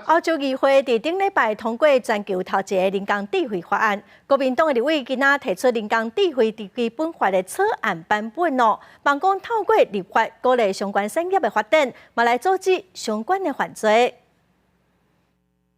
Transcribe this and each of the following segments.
欧洲议会伫顶礼拜通过全球头一个人工智慧法案，国民党的立委今仔提出人工智慧基本法的草案版本哦，望讲透过立法鼓励相关产业的发展，嘛来阻止相关的犯罪。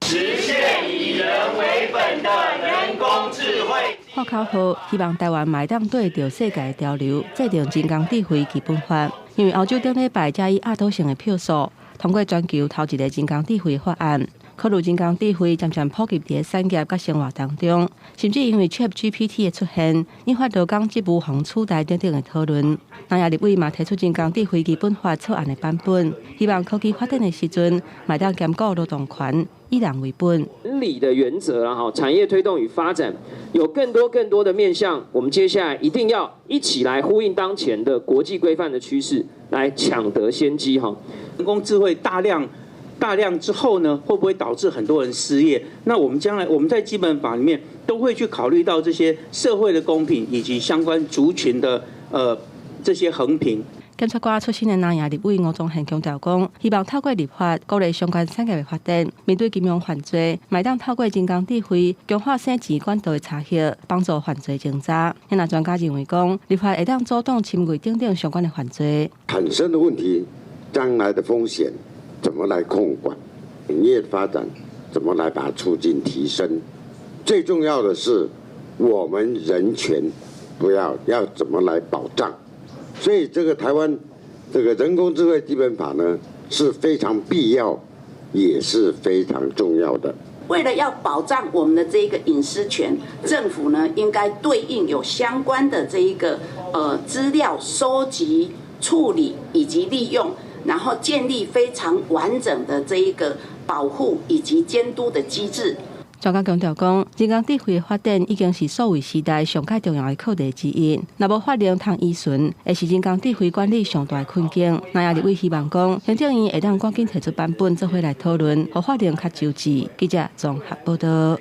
实现以人为本的人工智慧。发口号，希望台湾卖当对着世界潮流，制定人工智慧基本法。因为欧洲顶礼拜才以压倒性的票数通过全球头一个人工智慧法案，考虑人工智慧渐渐普及伫产业甲生活当中，甚至因为 ChatGPT 的出现，引发劳工职务互取代等等的讨论。南亚立委嘛提出人工智慧基本法草案的版本，希望科技发展的时阵，卖当兼顾劳动权，以人为本。伦理的原则啦，产业推动与发展有更多的面向，我们接下来一定要一起来呼应当前的国际规范的趋势，来抢得先机哈。人工智慧大量之后呢，会不会导致很多人失业？那我们将来我们在基本法里面都会去考虑到这些社会的公平以及相关族群的这些衡平。检察官出身的南亚立委吴宗宪强调讲，希望透过立法鼓励相关产业的发展，面对金融犯罪，卖当透过人工智慧强化省钱管道的查核，帮助犯罪侦查。那专家认为讲，立法会当阻挡侵害等相关的犯罪产生的问题，将来的风险怎么来控管？产业发展怎么来把它促进提升？最重要的是，我们人权要怎么来保障？所以这个台湾这个人工智慧基本法呢是非常必要，也是非常重要的。为了要保障我们的这个隐私权，政府呢应该对应有相关的这一个资料收集、处理以及利用，然后建立非常完整的这一个保护以及监督的机制。专家强调讲，人工智慧的发展已经是数位时代上界重要的课题之一。若无法令通依循，会是人工智慧管理上大的困境。南亚立委希望讲，行政院会当赶紧提出版本，做伙来讨论，互法令较周知。记者综合报道。